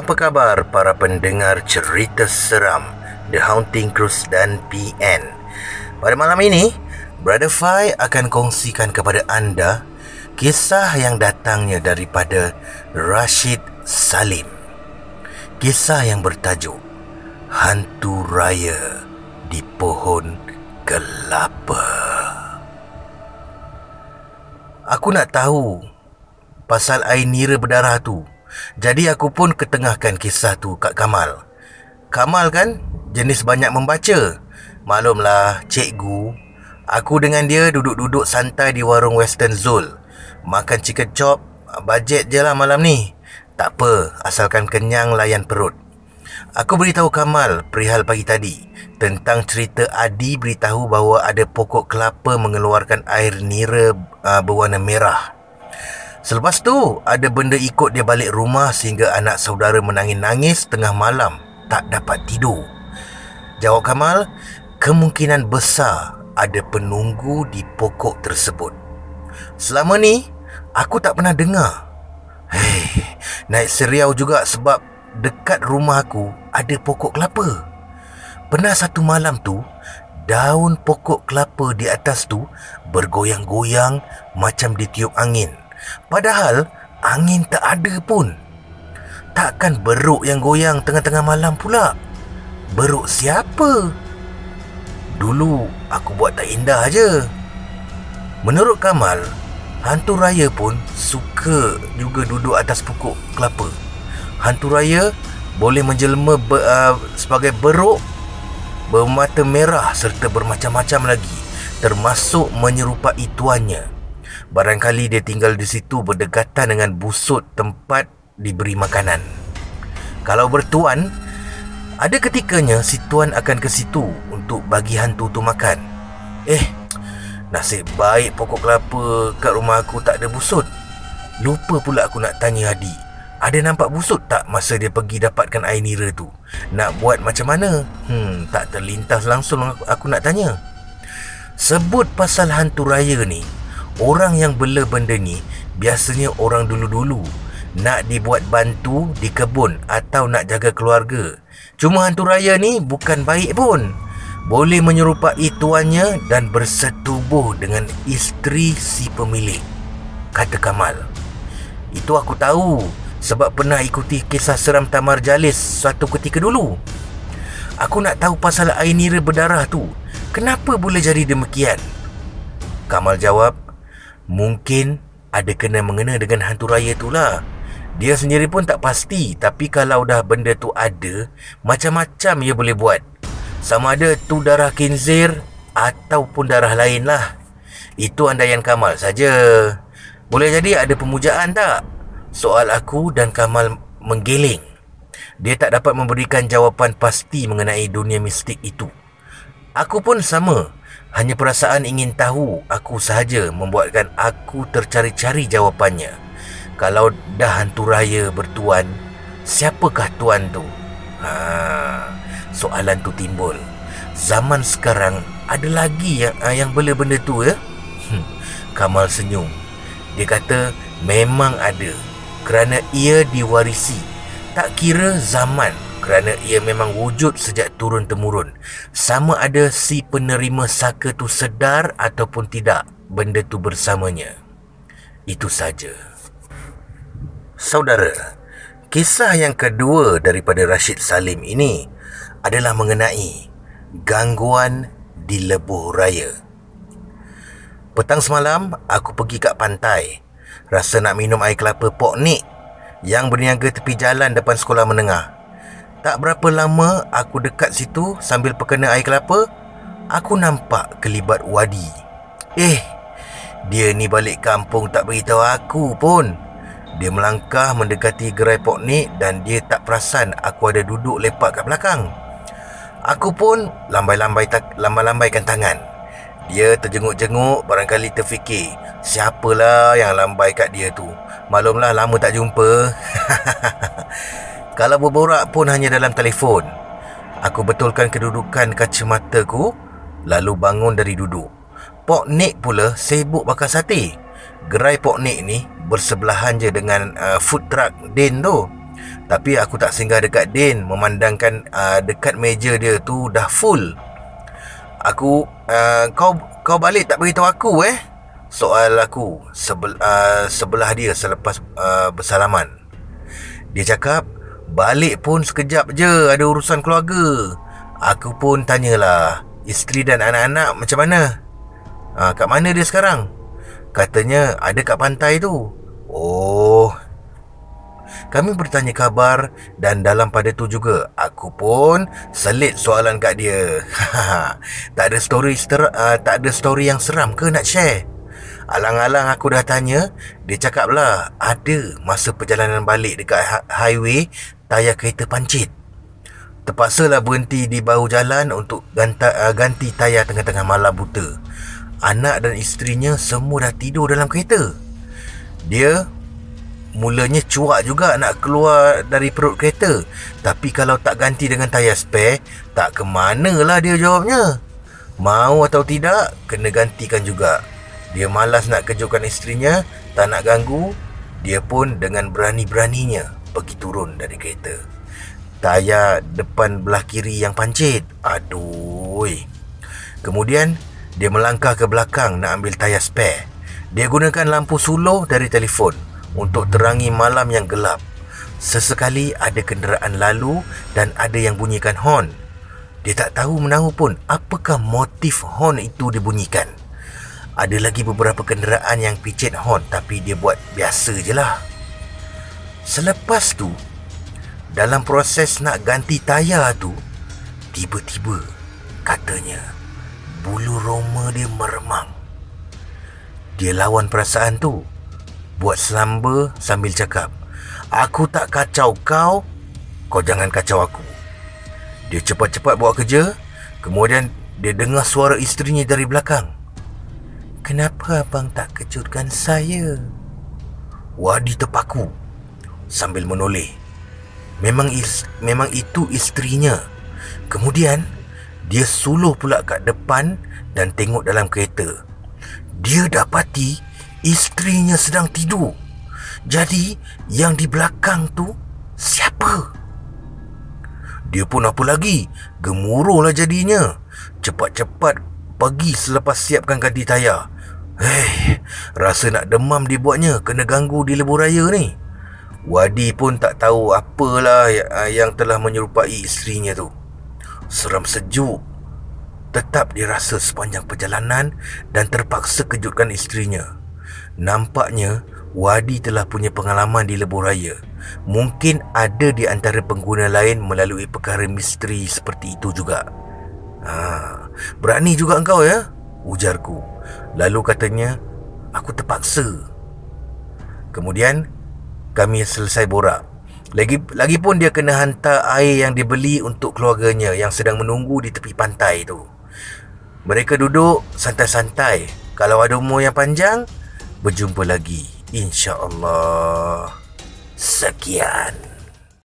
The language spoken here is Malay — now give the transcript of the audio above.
Apa khabar para pendengar cerita seram The Haunting Cruise dan PN? Pada malam ini, Brother Fai akan kongsikan kepada anda kisah yang datangnya daripada Rashid Salim. Kisah yang bertajuk Hantu Raya di Pohon Kelapa. Aku nak tahu pasal air nira berdarah tu. Jadi aku pun ketengahkan kisah tu kat Kamal. Kamal kan jenis banyak membaca. Maklumlah cikgu. Aku dengan dia duduk-duduk santai di warung Western Zul, makan chicken chop. Bajet je lah malam ni. Tak apa, asalkan kenyang layan perut. Aku beritahu Kamal perihal pagi tadi tentang cerita Adi beritahu bahawa ada pokok kelapa mengeluarkan air nira berwarna merah. Selepas tu, ada benda ikut dia balik rumah sehingga anak saudara menangis-nangis tengah malam, tak dapat tidur. Jawab Kamal, kemungkinan besar ada penunggu di pokok tersebut. Selama ni, aku tak pernah dengar. Naik seriau juga sebab dekat rumah aku ada pokok kelapa. Pernah satu malam tu, daun pokok kelapa di atas tu bergoyang-goyang macam ditiup angin. Padahal angin tak ada pun. Takkan beruk yang goyang tengah-tengah malam pula? Beruk siapa? Dulu aku buat tak indah je. Menurut Kamal, hantu raya pun suka juga duduk atas pokok kelapa. Hantu raya boleh menjelma sebagai beruk, bermata merah serta bermacam-macam lagi, termasuk menyerupai tuannya. Barangkali dia tinggal di situ berdekatan dengan busut tempat diberi makanan. Kalau bertuan, ada ketikanya si tuan akan ke situ untuk bagi hantu tu makan. Nasib baik pokok kelapa kat rumah aku tak ada busut. Lupa pula aku nak tanya Adi, ada nampak busut tak masa dia pergi dapatkan air nira tu? Nak buat macam mana? Tak terlintas langsung aku nak tanya. Sebut pasal hantu raya ni, orang yang bela benda ni biasanya orang dulu-dulu, nak dibuat bantu di kebun atau nak jaga keluarga. Cuma hantu raya ni bukan baik pun. Boleh menyerupai tuannya dan bersetubuh dengan isteri si pemilik, kata Kamal. Itu aku tahu sebab pernah ikuti kisah seram Tamar Jalis suatu ketika dulu. Aku nak tahu pasal air nira berdarah tu. Kenapa boleh jadi demikian? Kamal jawab, mungkin ada kena-mengena dengan hantu raya tu lah. Dia sendiri pun tak pasti, tapi kalau dah benda tu ada, macam-macam ia boleh buat. Sama ada tu darah khinzir ataupun darah lain lah. Itu andaian Kamal saja. Boleh jadi ada pemujaan tak? Soal aku dan Kamal menggeleng. Dia tak dapat memberikan jawapan pasti mengenai dunia mistik itu. Aku pun sama. Hanya perasaan ingin tahu aku sahaja membuatkan aku tercari-cari jawapannya. Kalau dah hantu raya bertuan, siapakah tuan tu? Soalan tu timbul. Zaman sekarang ada lagi yang bela benda tu ya? Kamal senyum. Dia kata memang ada, kerana ia diwarisi. Tak kira zaman, kerana ia memang wujud sejak turun-temurun. Sama ada si penerima saka tu sedar ataupun tidak benda tu bersamanya. Itu saja. Saudara, kisah yang kedua daripada Rashid Salim ini adalah mengenai gangguan di lebuh raya. Petang semalam, aku pergi kat pantai. Rasa nak minum air kelapa Pok Nik yang berniaga tepi jalan depan sekolah menengah. Tak berapa lama aku dekat situ sambil perkena air kelapa, aku nampak kelibat Wadi. Dia ni balik kampung tak beritahu aku pun. Dia melangkah mendekati gerai Pok Nik dan dia tak perasan aku ada duduk lepak kat belakang. Aku pun lambai-lambaikan tangan. Dia terjenguk-jenguk, barangkali terfikir, siapalah yang lambai kat dia tu. Maklumlah lama tak jumpa. Kalau berborak pun hanya dalam telefon. Aku betulkan kedudukan kacamataku, lalu bangun dari duduk. Pok Nik pula sibuk bakar sate. Gerai Pok Nik ni bersebelahan je dengan food truck Din tu. Tapi aku tak singgah dekat Din, memandangkan dekat meja dia tu dah full. Aku kau balik tak beritahu aku soal aku sebelah dia selepas bersalaman. Dia cakap balik pun sekejap je, ada urusan keluarga. Aku pun tanyalah, isteri dan anak-anak macam mana? Kat mana dia sekarang? Katanya ada kat pantai tu. Oh, kami bertanya khabar dan dalam pada tu juga aku pun selit soalan kat dia. Tak ada story yang seram ke nak share? Alang-alang aku dah tanya, dia cakap lah ada masa perjalanan balik dekat highway tayar kereta pancit. Terpaksalah berhenti di bahu jalan untuk ganti tayar tengah-tengah malam buta. Anak dan isterinya semua dah tidur dalam kereta. Dia mulanya cuak juga nak keluar dari perut kereta, tapi kalau tak ganti dengan tayar spare, tak ke manalah dia jawabnya. Mau atau tidak, kena gantikan juga. Dia malas nak kejutkan isterinya, tak nak ganggu. Dia pun dengan berani-beraninya pergi turun dari kereta. Tayar depan belah kiri yang pancit. Aduh. Kemudian dia melangkah ke belakang nak ambil tayar spare. Dia gunakan lampu suluh dari telefon untuk terangi malam yang gelap. Sesekali ada kenderaan lalu dan ada yang bunyikan horn. Dia tak tahu menahu pun apakah motif horn itu dibunyikan. Ada lagi beberapa kenderaan yang picit horn, tapi dia buat biasa je lah. Selepas tu, dalam proses nak ganti tayar tu, tiba-tiba katanya bulu roma dia meremang. Dia lawan perasaan tu, buat selamba sambil cakap, aku tak kacau kau, kau jangan kacau aku. Dia cepat-cepat buat kerja. Kemudian dia dengar suara isterinya dari belakang. Kenapa abang tak kejutkan saya? Wadi terpaku sambil menoleh. Memang itu isterinya. Kemudian dia suluh pula kat depan dan tengok dalam kereta. Dia dapati isterinya sedang tidur. Jadi yang di belakang tu siapa? Dia pun apa lagi, gemuruhlah jadinya. Cepat-cepat pergi selepas siapkan ganti tayar. Rasa nak demam dibuatnya, kena ganggu di lebuh raya ni. Wadi pun tak tahu apalah yang telah menyerupai isterinya tu. Seram sejuk tetap dirasa sepanjang perjalanan dan terpaksa kejutkan isterinya. Nampaknya Wadi telah punya pengalaman di lebuh raya. Mungkin ada di antara pengguna lain melalui perkara misteri seperti itu juga. Berani juga engkau ya, ujarku. Lalu katanya, aku terpaksa. Kemudian kami selesai borak. Lagipun dia kena hantar air yang dibeli untuk keluarganya yang sedang menunggu di tepi pantai tu. Mereka duduk santai-santai. Kalau ada umur yang panjang, berjumpa lagi, insya-Allah. Sekian.